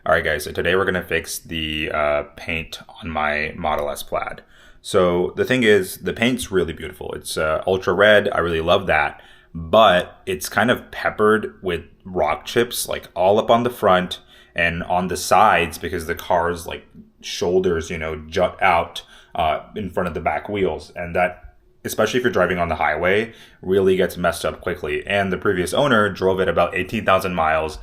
Alright guys, so today we're going to fix the paint on my Model S Plaid. So the thing is, the paint's really beautiful. It's ultra red, I really love that, but it's kind of peppered with rock chips like all up on the front and on the sides because the car's like shoulders, jut out in front of the back wheels, and that, especially if you're driving on the highway, really gets messed up quickly. And the previous owner drove it about 18,000 miles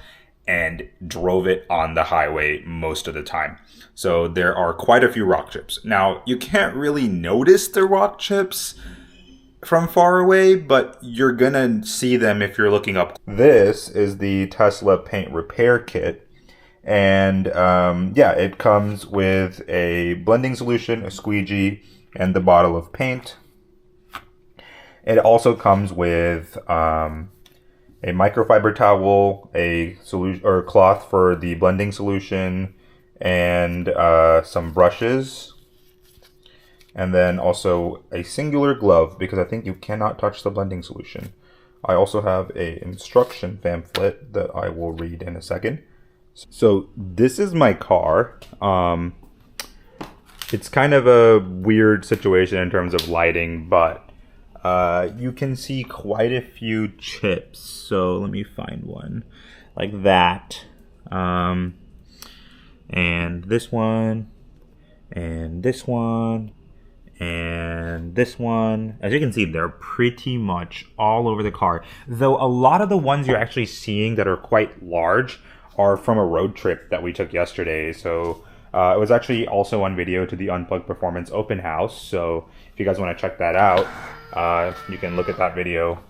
and drove it on the highway most of the time. So there are quite a few rock chips. Now, you can't really notice the rock chips from far away, but you're gonna see them if you're looking up. This is the Tesla paint repair kit. And it comes with a blending solution, a squeegee, and the bottle of paint. It also comes with a microfiber towel, a solution or cloth for the blending solution, and some brushes, and then also a singular glove because I think you cannot touch the blending solution. I also have an instruction pamphlet that I will read in a second. So this is my car. It's kind of a weird situation in terms of lighting, but you can see quite a few chips. So let me find one like that. And this one, and this one, and this one. As you can see, they're pretty much all over the car. Though a lot of the ones you're actually seeing that are quite large are from a road trip that we took yesterday. So it was actually also on video to the Unplugged Performance open house. So if you guys want to check that out, you can look at that video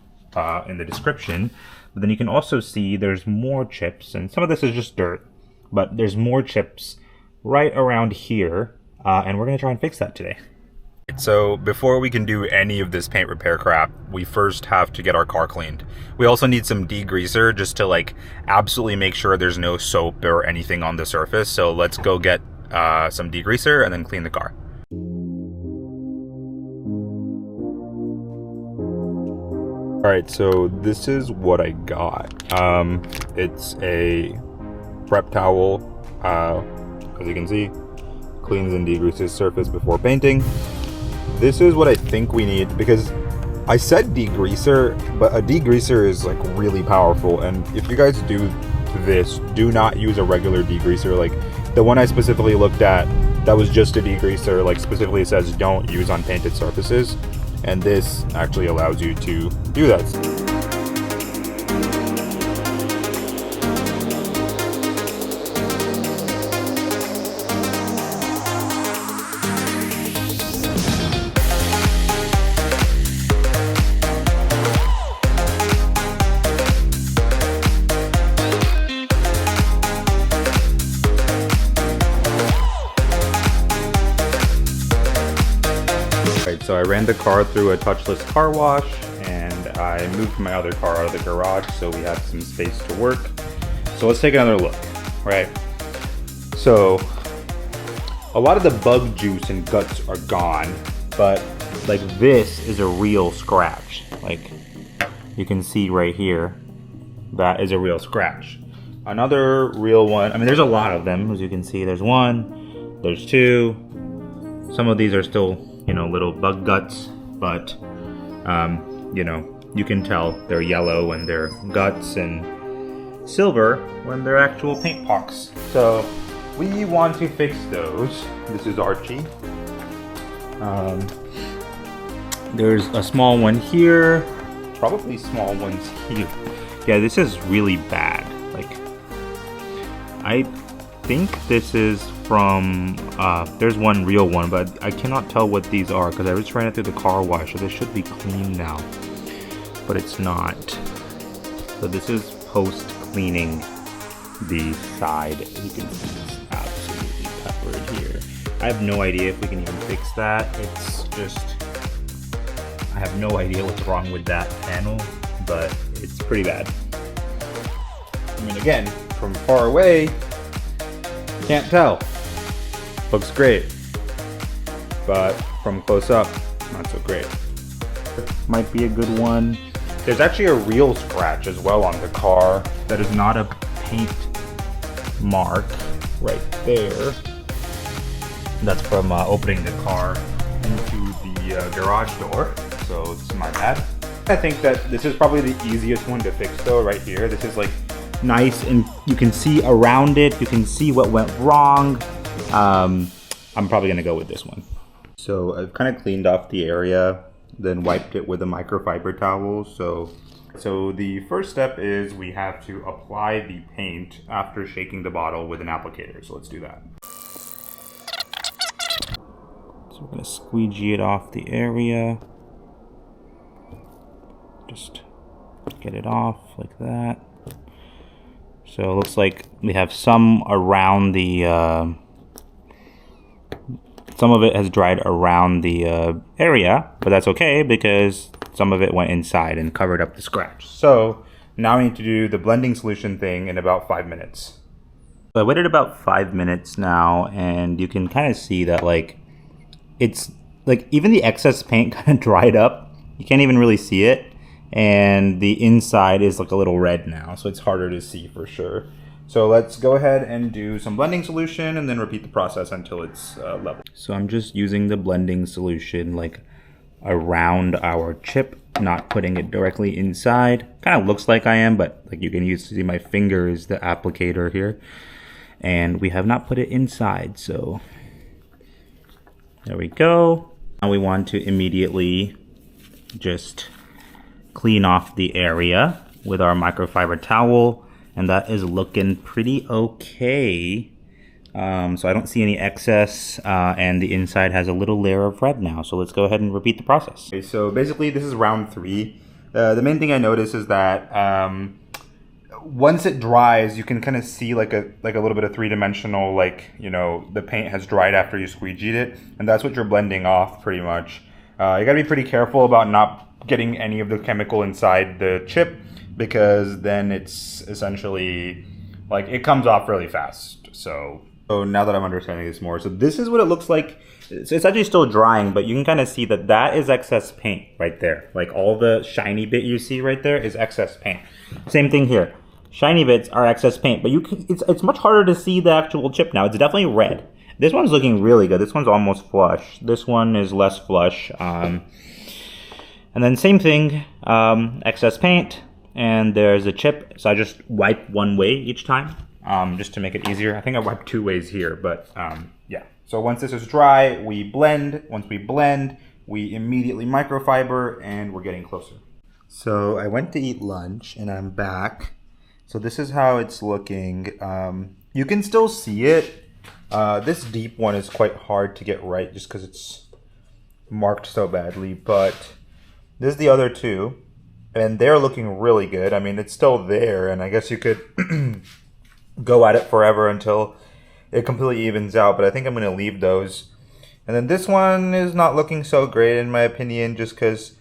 in the description. But then you can also see there's more chips, and some of this is just dirt, but there's more chips right around here, and we're going to try and fix that today. So before we can do any of this paint repair crap, we first have to get our car cleaned. We also need some degreaser just to absolutely make sure there's no soap or anything on the surface. So let's go get some degreaser and then clean the car. Alright, so this is what I got. It's a prep towel, as you can see, cleans and degreases surface before painting. This is what I think we need, because I said degreaser, but a degreaser is really powerful, and if you guys do this, do not use a regular degreaser. The one I specifically looked at, that was just a degreaser, specifically says don't use on painted surfaces. And this actually allows you to do that. So I ran the car through a touchless car wash, and I moved my other car out of the garage so we had some space to work. So let's take another look, right? So a lot of the bug juice and guts are gone, but this is a real scratch. You can see right here, that is a real scratch. Another real one, I mean, there's a lot of them, as you can see. There's one, there's two. Some of these are still little bug guts, but you can tell they're yellow when they're guts and silver when they're actual paint pocks. So we want to fix those. This is Archie. There's a small one here, probably small ones here. Yeah, this is really bad. I think this is from, there's one real one, but I cannot tell what these are because I was ran it through the car wash, so this should be clean now, but it's not. So this is post cleaning the side. You can see it's absolutely peppered here. I have no idea if we can even fix that. It's just, I have no idea what's wrong with that panel, but it's pretty bad. I mean, again, from far away, can't tell. Looks great, but from close up, not so great. Might be a good one. There's actually a real scratch as well on the car that is not a paint mark. right there. That's from opening the car into the garage door, so it's my bad. I think that this is probably the easiest one to fix though, right here. This is like nice and you can see around it, you can see what went wrong. I'm probably gonna go with this one. So I've kind of cleaned off the area, then wiped it with a microfiber towel. So the first step is we have to apply the paint after shaking the bottle with an applicator. So let's do that. So we're gonna squeegee it off the area. Just get it off like that. So it looks like we have some around the, some of it has dried around the area, but that's okay because some of it went inside and covered up the scratch. So now I need to do the blending solution thing in about 5 minutes. So I waited about 5 minutes now, and you can kind of see that like, it's like even the excess paint kind of dried up. You can't even really see it. And the inside is like a little red now, so it's harder to see for sure. So let's go ahead and do some blending solution and then repeat the process until it's level. So I'm just using the blending solution like around our chip, not putting it directly inside. Kind of looks like I am, but like you can see my finger is the applicator here. And we have not put it inside, so there we go. Now we want to immediately just clean off the area with our microfiber towel, and that is looking pretty okay. So I don't see any excess, and the inside has a little layer of red now. So let's go ahead and repeat the process. Okay, so basically this is round 3. The main thing I notice is that once it dries, you can kind of see like a little bit of 3-dimensional, like, you know, the paint has dried after you squeegeed it, and that's what you're blending off pretty much. You gotta be pretty careful about not getting any of the chemical inside the chip, because then it's essentially like it comes off really fast. So now that I'm understanding this more, so this is what it looks like. It's actually still drying, but you can kind of see that that is excess paint right there. Like all the shiny bit you see right there is excess paint. Same thing here. Shiny bits are excess paint, but it's much harder to see the actual chip now. It's definitely red. This one's looking really good. This one's almost flush. This one is less flush. And then same thing, excess paint, and there's a chip. So I just wipe one way each time, just to make it easier. I think I wiped 2 ways here, but yeah. So once this is dry, we blend. Once we blend, we immediately microfiber, and we're getting closer. So I went to eat lunch, and I'm back. So this is how it's looking. You can still see it. This deep one is quite hard to get right just because it's marked so badly, but this is the other two, and they're looking really good. I mean, it's still there, and I guess you could go at it forever until it completely evens out, but I think I'm going to leave those. And then this one is not looking so great in my opinion, just because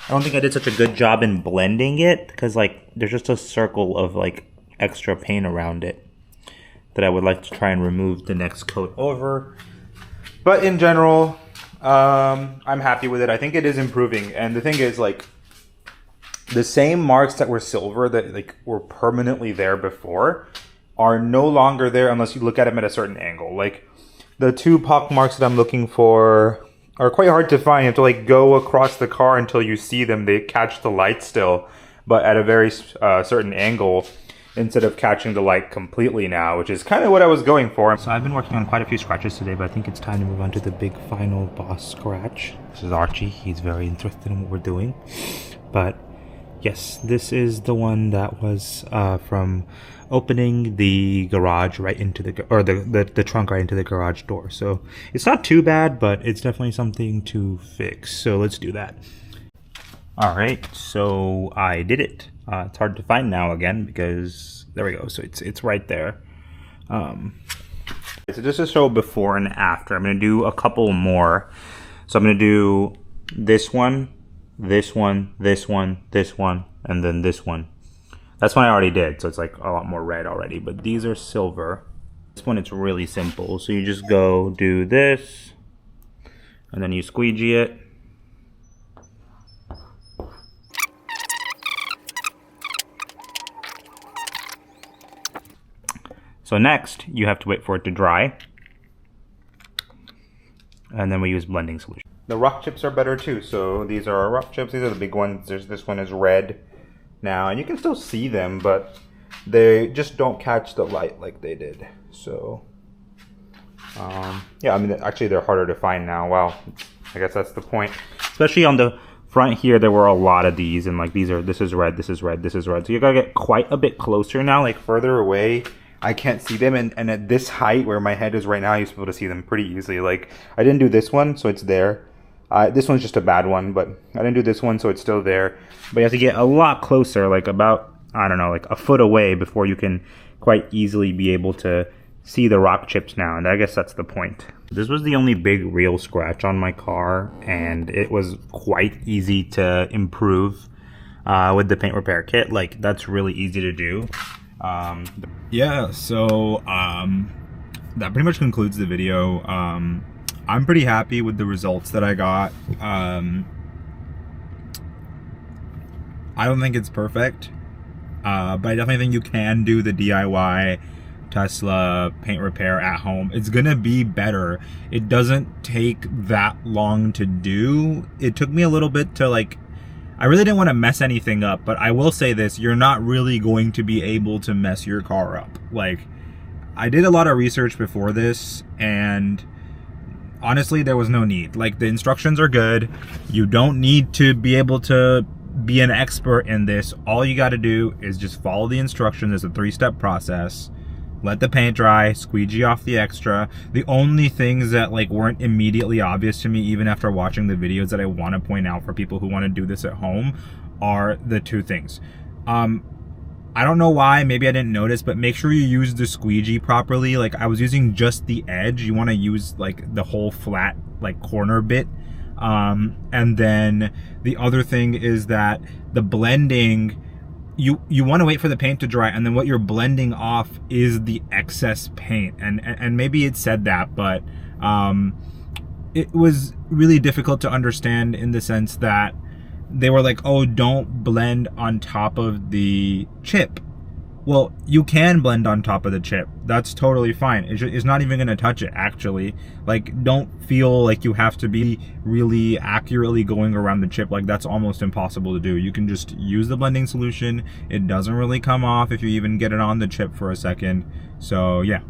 I don't think I did such a good job in blending it, because like there's just a circle of like extra paint around it that I would like to try and remove the next coat over. But in general, I'm happy with it. I think it is improving. And the thing is, like, the same marks that were silver that like were permanently there before are no longer there unless you look at them at a certain angle. Like the 2 pock marks that I'm looking for are quite hard to find. You have to like go across the car until you see them. They catch the light still, but at a very certain angle, instead of catching the light completely now, which is kind of what I was going for. So I've been working on quite a few scratches today, but I think it's time to move on to the big final boss scratch. This is Archie. He's very interested in what we're doing. But yes, this is the one that was from opening the garage right into the trunk right into the garage door. So it's not too bad, but it's definitely something to fix. So let's do that. All right, so I did it. It's hard to find now again because there we go. So it's right there. So just to show before and after, I'm gonna do a couple more. So I'm gonna do this one, this one, this one, this one, and then this one. That's one I already did, so it's like a lot more red already. But these are silver. This one, it's really simple. So you just go do this, and then you squeegee it. So next, you have to wait for it to dry. And then we use blending solution. The rock chips are better too. So these are our rock chips. These are the big ones. This one is red now, and you can still see them, but they just don't catch the light like they did. So yeah, I mean, actually they're harder to find now. Wow, I guess that's the point. Especially on the front here, there were a lot of these, and like this is red, this is red, this is red. So you gotta get quite a bit closer now, like further away. I can't see them, and at this height where my head is right now, I used to be able to see them pretty easily. Like, I didn't do this one, so it's there. This one's just a bad one, but I didn't do this one, so it's still there. But you have to get a lot closer, like about, I don't know, like a foot away before you can quite easily be able to see the rock chips now, and I guess that's the point. This was the only big real scratch on my car, and it was quite easy to improve with the paint repair kit. Like, that's really easy to do. Yeah, so that pretty much concludes the video. I'm pretty happy with the results that I got. I don't think it's perfect, but I definitely think you can do the DIY Tesla paint repair at home. It's gonna be better. It doesn't take that long to do. It took me a little bit to like, I really didn't want to mess anything up, but I will say this, you're not really going to be able to mess your car up. Like, I did a lot of research before this, and honestly, there was no need. Like, the instructions are good. You don't need to be able to be an expert in this. All you got to do is just follow the instructions. It's a 3-step process. Let the paint dry, squeegee off the extra. The only things that like weren't immediately obvious to me, even after watching the videos, that I want to point out for people who want to do this at home, are the 2 things. I don't know why, maybe I didn't notice, but make sure you use the squeegee properly. Like, I was using just the edge. You want to use like the whole flat like corner bit. And then the other thing is that the blending, you want to wait for the paint to dry, and then what you're blending off is the excess paint. And maybe it said that, but it was really difficult to understand in the sense that they were like, oh, don't blend on top of the chip. Well, you can blend on top of the chip. That's totally fine. It's not even going to touch it, actually. Like, don't feel like you have to be really accurately going around the chip. Like, that's almost impossible to do. You can just use the blending solution. It doesn't really come off if you even get it on the chip for a second. So, yeah.